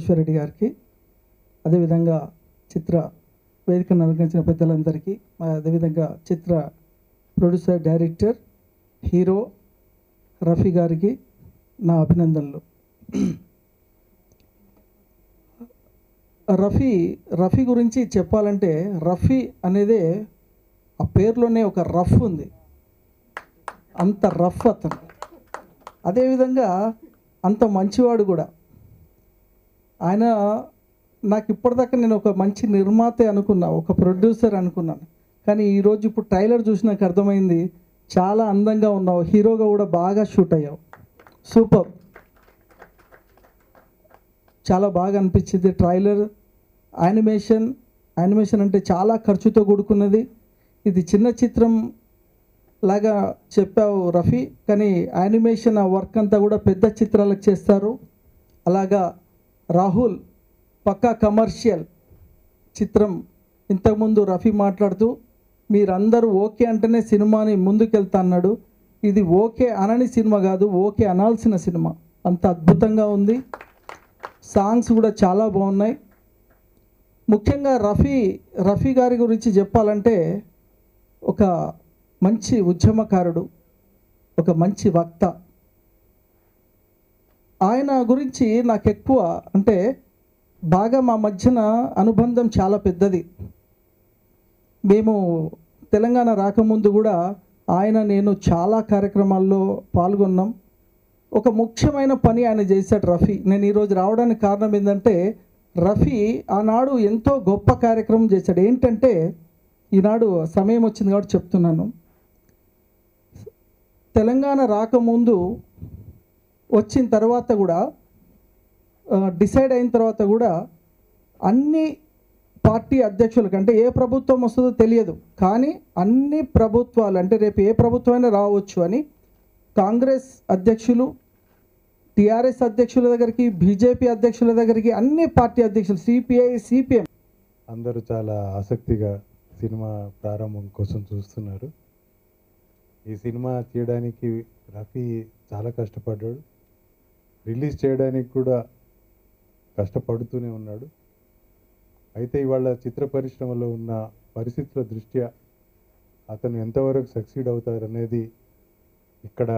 విశ్వేశ్వరరెడ్డి గారికి, అదేవిధంగా చిత్ర వేదికను అలంకరించిన పెద్దలందరికీ, అదేవిధంగా చిత్ర ప్రొడ్యూసర్, డైరెక్టర్, హీరో రఫీ గారికి నా అభినందనలు. రఫీ గురించి చెప్పాలంటే, రఫీ అనేదే ఆ పేరులోనే ఒక రఫ్ ఉంది, అంత రఫ్ అతను. అదేవిధంగా అంత మంచివాడు కూడా. ఆయన నాకు ఇప్పటిదాకా నేను ఒక మంచి నిర్మాతే అనుకున్నా, ఒక ప్రొడ్యూసర్ అనుకున్నాను. కానీ ఈరోజు ఇప్పుడు ట్రైలర్ చూసి నాకు అర్థమైంది, చాలా అందంగా ఉన్నావు, హీరోగా కూడా బాగా షూట్ అయ్యావు, సూపర్, చాలా బాగా అనిపించింది. ట్రైలర్, యానిమేషన్ అంటే చాలా ఖర్చుతో కూడుకున్నది. ఇది చిన్న చిత్రం లాగా చెప్పావు రఫీ, కానీ యానిమేషన్ ఆ వర్క్ అంతా కూడా పెద్ద చిత్రాలకు చేస్తారు. అలాగా రాహుల్ పక్కా కమర్షియల్ చిత్రం. ఇంతకుముందు రఫీ మాట్లాడుతూ మీరందరూ ఓకే అంటేనే సినిమాని ముందుకెళ్తా అన్నాడు. ఇది ఓకే అనని సినిమా కాదు, ఓకే అనాల్సిన సినిమా, అంత అద్భుతంగా ఉంది. సాంగ్స్ కూడా చాలా బాగున్నాయి. ముఖ్యంగా రఫీ గారి గురించి చెప్పాలంటే, ఒక మంచి ఉద్యమకారుడు, ఒక మంచి వక్త. ఆయన గురించి నాకు ఎక్కువ అంటే బాగా మా మధ్యన అనుబంధం చాలా పెద్దది. మేము తెలంగాణ రాకముందు కూడా ఆయన నేను చాలా కార్యక్రమాల్లో పాల్గొన్నాం. ఒక ముఖ్యమైన పని ఆయన చేశాడు రఫీ. నేను ఈరోజు రావడానికి కారణం ఏంటంటే, రఫీ ఆనాడు ఎంతో గొప్ప కార్యక్రమం చేశాడు. ఏంటంటే, ఈనాడు సమయం వచ్చింది కాబట్టి చెప్తున్నాను. తెలంగాణ రాకముందు వచ్చిన తర్వాత కూడా, డిసైడ్ అయిన తర్వాత కూడా, అన్ని పార్టీ అధ్యక్షులకు, అంటే ఏ ప్రభుత్వం వస్తుందో తెలియదు కానీ అన్ని ప్రభుత్వాలు, అంటే రేపు ఏ ప్రభుత్వమైనా రావచ్చు అని కాంగ్రెస్ అధ్యక్షులు, టీఆర్ఎస్ అధ్యక్షుల దగ్గరికి, బీజేపీ అధ్యక్షుల దగ్గరికి, అన్ని పార్టీ అధ్యక్షులు, సిపిఐ, సిపిఎం అందరూ చాలా ఆసక్తిగా సినిమా ప్రారంభం కోసం చూస్తున్నారు. ఈ సినిమా తీయడానికి రఫీ చాలా కష్టపడ్డాడు, రిలీజ్ చేయడానికి కూడా కష్టపడుతూనే ఉన్నాడు. అయితే ఇవాళ చిత్ర పరిశ్రమలో ఉన్న పరిస్థితుల దృష్ట్యా అతను ఎంతవరకు సక్సీడ్ అవుతారనేది ఇక్కడ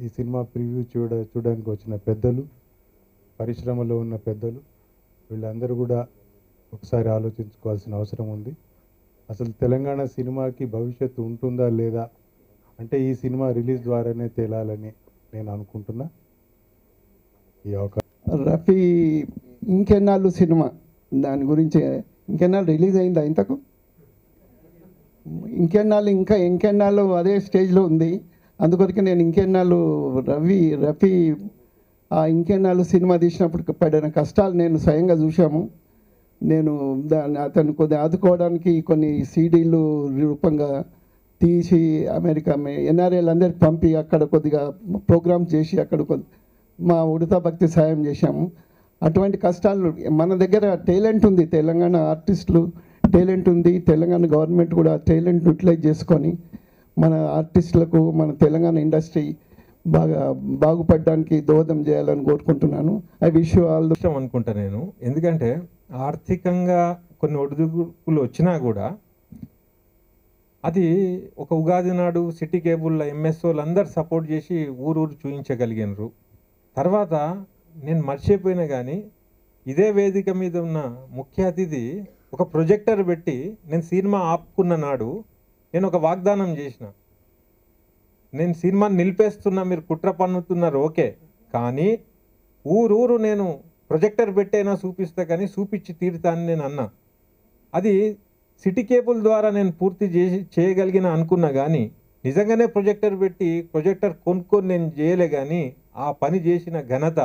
ఈ సినిమా ప్రివ్యూ చూడడానికి వచ్చిన పెద్దలు, పరిశ్రమలో ఉన్న పెద్దలు, వీళ్ళందరూ కూడా ఒకసారి ఆలోచించుకోవాల్సిన అవసరం ఉంది. అసలు తెలంగాణ సినిమాకి భవిష్యత్తు ఉంటుందా లేదా అంటే ఈ సినిమా రిలీజ్ ద్వారానే తేలాలని నేను అనుకుంటున్నా. ఈ అవకాశం రఫీ ఇంకెన్నాళ్ళు సినిమా, దాని గురించి ఇంకెన్నాళ్ళు రిలీజ్ అయిందా? ఇంతకు ఇంకెన్నాళ్ళు అదే స్టేజ్లో ఉంది. అందుకొరకు నేను ఇంకెన్నాళ్ళు రఫీ ఆ ఇంకెన్నాళ్ళు సినిమా తీసినప్పుడు పడిన కష్టాలు నేను స్వయంగా చూసాము. నేను అతను కొద్దిగా ఆదుకోవడానికి కొన్ని సీడీలు రూపంగా తీసి అమెరికా ఎన్ఆర్ఐలు అందరికి పంపి అక్కడ కొద్దిగా ప్రోగ్రామ్ చేసి అక్కడ మా ఉడతా భక్తి సాయం చేశాము. అటువంటి కష్టాలు, మన దగ్గర టాలెంట్ ఉంది, తెలంగాణ ఆర్టిస్టులు టాలెంట్ ఉంది, తెలంగాణ గవర్నమెంట్ కూడా టాలెంట్ యూటిలైజ్ చేసుకొని మన ఆర్టిస్టులకు, మన తెలంగాణ ఇండస్ట్రీ బాగుపడడానికి దోహదం చేయాలని కోరుకుంటున్నాను. I wish you all the best అనుకుంటా నేను. ఎందుకంటే ఆర్థికంగా కొన్ని ఒడిదుడుకులు వచ్చినా కూడా అది ఒక ఉగాది నాడు సిటీ కేబుల్ ఎంఎస్ఓలు అందరు సపోర్ట్ చేసి ఊరు చూపించగలిగినారు. తర్వాత నేను మర్చిపోయినా కానీ ఇదే వేదిక మీద ఉన్న ముఖ్య అతిథి ఒక ప్రొజెక్టర్ పెట్టి నేను సినిమా ఆపుకున్న నాడు నేను ఒక వాగ్దానం చేసిన, నేను సినిమాని నిలిపేస్తున్నా, మీరు కుట్ర పన్నుతున్నారు ఓకే, కానీ ఊరు నేను ప్రొజెక్టర్ పెట్టైనా చూపిస్తా కానీ చూపించి తీరుతాను నేను అన్నా. అది సిటీ కేబుల్ ద్వారా నేను పూర్తి చేయగలిగిన అనుకున్నా కానీ నిజంగానే ప్రొజెక్టర్ పెట్టి ప్రొజెక్టర్ కొనుక్కొని నేను చేయలే. కానీ ఆ పని చేసిన ఘనత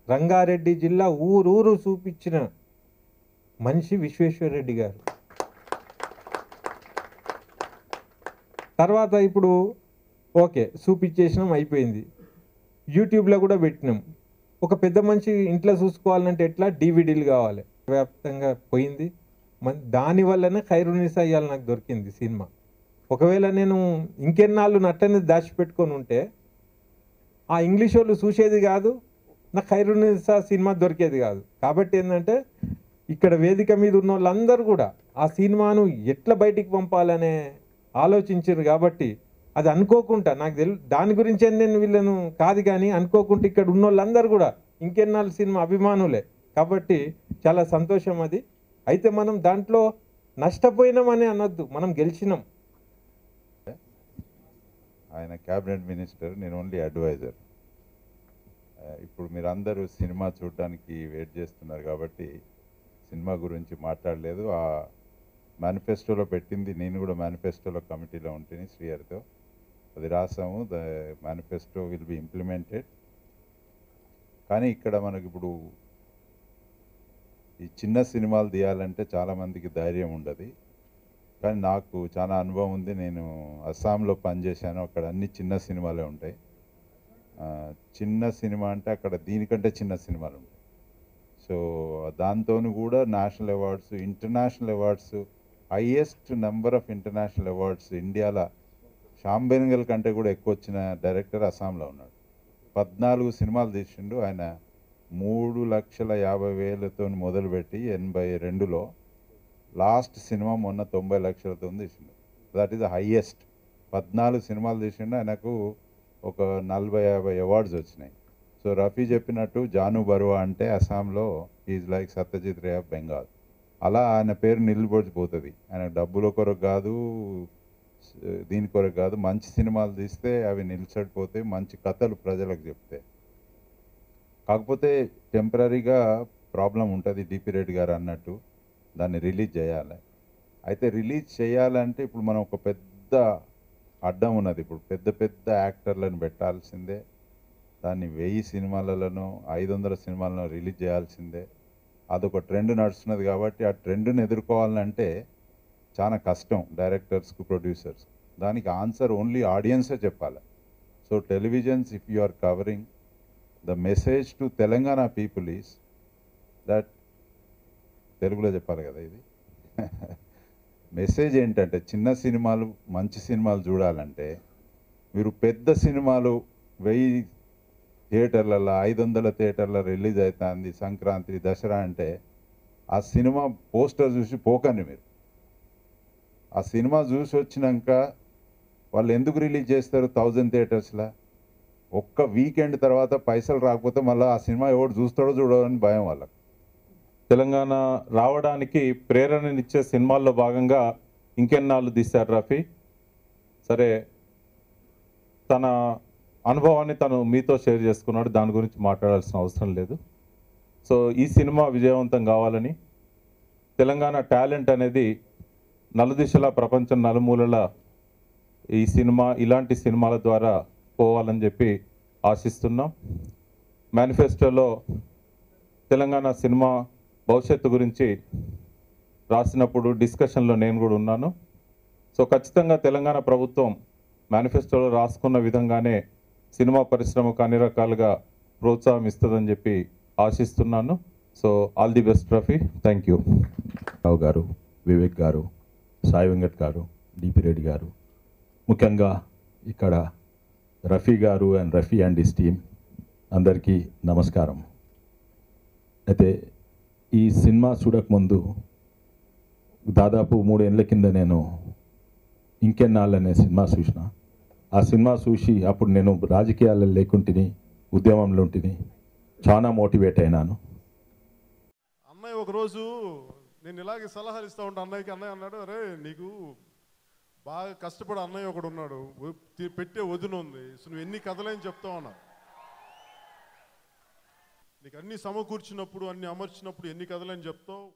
రంగారెడ్డి జిల్లా ఊరు చూపించిన మనిషి విశ్వేశ్వరరెడ్డి గారు. తర్వాత ఇప్పుడు ఓకే చూపించేసినాం, అయిపోయింది. యూట్యూబ్లో కూడా పెట్టినాం. ఒక పెద్ద మనిషి ఇంట్లో చూసుకోవాలంటే ఎట్లా, డివిడీలు కావాలి, వ్యాప్తంగా పోయింది. దానివల్లనే ఖైరునిసా ఇవాళ నాకు దొరికింది సినిమా. ఒకవేళ నేను ఇంకెన్నాళ్ళు నట్టని దాచిపెట్టుకొని ఉంటే ఆ ఇంగ్లీష్ వాళ్ళు చూసేది కాదు, నాకు ఖైరునిసా సినిమా దొరికేది కాదు. కాబట్టి ఏంటంటే ఇక్కడ వేదిక మీద ఉన్న వాళ్ళందరూ కూడా ఆ సినిమాను ఎట్లా బయటికి పంపాలనే ఆలోచించారు. కాబట్టి అది అనుకోకుండా నాకు దాని గురించి నేను వీళ్ళను కాదు, కానీ అనుకోకుండా ఇక్కడ ఉన్న వాళ్ళందరూ కూడా ఇంకెన్నాళ్ళు సినిమా అభిమానులే. కాబట్టి చాలా సంతోషం అది. అయితే మనం దాంట్లో నష్టపోయినామని అనొద్దు, మనం గెలిచినాం. ఆయన క్యాబినెట్ మినిస్టర్, నేను ఓన్లీ అడ్వైజర్. ఇప్పుడు మీరందరూ సినిమా చూడడానికి వెయిట్ చేస్తున్నారు కాబట్టి సినిమా గురించి మాట్లాడలేదు. ఆ మేనిఫెస్టోలో పెట్టింది, నేను కూడా మేనిఫెస్టోలో కమిటీలో ఉంటుంది శ్రీహరితో, అది రాసాము. The manifesto will be implemented. కానీ ఇక్కడ మనకి ఇప్పుడు ఈ చిన్న సినిమాలు తీయాలంటే చాలామందికి ధైర్యం ఉండదు. కానీ నాకు చాలా అనుభవం ఉంది. నేను అస్సాంలో పనిచేశాను, అక్కడ అన్ని చిన్న సినిమాలే ఉంటాయి. చిన్న సినిమా అంటే అక్కడ దీనికంటే చిన్న సినిమాలు ఉంటాయి. సో దాంతో కూడా national awards, international awards, highest number of international awards ఇండియాలో శ్యామ్ బెనగల్ కంటే కూడా ఎక్కువ వచ్చిన డైరెక్టర్ అస్సాంలో ఉన్నాడు. 14 సినిమాలు తీసిండు ఆయన. 3,50,000తో మొదలుపెట్టి 82లో లాస్ట్ సినిమా మొన్న 90 లక్షలతో తీసిండు. That is the highest. 14 సినిమాలు తీసిండు, ఆయనకు ఒక 40-50 అవార్డ్స్ వచ్చినాయి. సో రఫీ చెప్పినట్టు జాను బరువా అంటే అస్సాంలో is like Satyajit ray of Bengal. అలా ఆయన పేరు నిలబడిపోతుంది. ఆయన డబ్బుల కొరకు కాదు, దీని కొరకు కాదు, మంచి సినిమాలు తీస్తే అవి నిలిచడిపోతే, మంచి కథలు ప్రజలకు చెప్తే. కాకపోతే టెంపరీగా ప్రాబ్లం ఉంటుంది. డిపి రెడ్డి గారు అన్నట్టు దాన్ని రిలీజ్ చేయాలి. అయితే రిలీజ్ చేయాలంటే ఇప్పుడు మనం ఒక పెద్ద అడ్డం ఉన్నది. ఇప్పుడు పెద్ద పెద్ద యాక్టర్లను పెట్టాల్సిందే, దాన్ని 1000 సినిమాలలోనో 500 సినిమాలను రిలీజ్ చేయాల్సిందే. అదొక ట్రెండ్ నడుస్తున్నది. కాబట్టి ఆ ట్రెండ్ని ఎదుర్కోవాలంటే చాలా కష్టం డైరెక్టర్స్కు, ప్రొడ్యూసర్స్. దానికి ఆన్సర్ ఓన్లీ ఆడియన్సే చెప్పాలి. So televisions, if you are covering the message to Telangana people is that, తెలుగులో చెప్పాలి కదా ఇది, మెసేజ్ ఏంటంటే చిన్న సినిమాలు, మంచి సినిమాలు చూడాలంటే మీరు పెద్ద సినిమాలు 1000 థియేటర్లలో, 500 థియేటర్లో రిలీజ్ అవుతుంది సంక్రాంతి, దసరా అంటే ఆ సినిమా పోస్టర్ చూసి పోకండి. మీరు ఆ సినిమా చూసి వచ్చినాక వాళ్ళు ఎందుకు రిలీజ్ చేస్తారు 1000 థియేటర్స్లో? ఒక్క వీకెండ్ తర్వాత పైసలు రాకపోతే మళ్ళీ ఆ సినిమా ఎవడు చూస్తాడో చూడని భయం వాళ్ళకి. తెలంగాణ రావడానికి ప్రేరణనిచ్చే సినిమాల్లో భాగంగా ఇంకెన్నాళ్ళు తీశారు రఫీ. సరే, తన అనుభవాన్ని తను మీతో షేర్ చేసుకున్నాడు, దాని గురించి మాట్లాడాల్సిన అవసరం లేదు. సో ఈ సినిమా విజయవంతం కావాలని, తెలంగాణ టాలెంట్ అనేది నలుదిశలా, ప్రపంచం నలుమూలల ఈ సినిమా, ఇలాంటి సినిమాల ద్వారా పోవాలని చెప్పి ఆశిస్తున్నాం. మేనిఫెస్టోలో తెలంగాణ సినిమా భవిష్యత్తు గురించి రాసినప్పుడు డిస్కషన్లో నేను కూడా ఉన్నాను. సో ఖచ్చితంగా తెలంగాణ ప్రభుత్వం మేనిఫెస్టోలో రాసుకున్న విధంగానే సినిమా పరిశ్రమకు అన్ని రకాలుగా ప్రోత్సాహం ఇస్తుందని చెప్పి ఆశిస్తున్నాను. So all the best Rafi. Thank you. Rao గారు, వివేక్ గారు, సాయి వెంకట్ గారు, డిపి రెడ్డి గారు, ముఖ్యంగా ఇక్కడ రఫీ గారు and Rafi and his team, అందరికీ నమస్కారం. అయితే ఈ సినిమా చూడకముందు దాదాపు 3 ఏళ్ళ కింద నేను ఇంకెన్నాళ్ళు అనే సినిమా చూసిన. ఆ సినిమా చూసి అప్పుడు నేను రాజకీయాల్లో లేకుంటుని, ఉద్యమంలో ఉంటుని, చాలా మోటివేట్ అయినాను. అన్నయ్య ఒకరోజు నేను ఇలాగే సలహాలు ఇస్తూ ఉంటాను అన్నయ్యకి. అన్నయ్య అన్నాడు, అరే నీకు బాగా కష్టపడి అన్నయ్య ఒకడు ఉన్నాడు, పెట్టే వదిన ఉంది, సో నువ్వు ఎన్ని కథలని చెప్తావు అన్నా. నీకు అన్ని సమకూర్చినప్పుడు, అన్ని అమర్చినప్పుడు ఎన్ని కథలని చెప్తావు.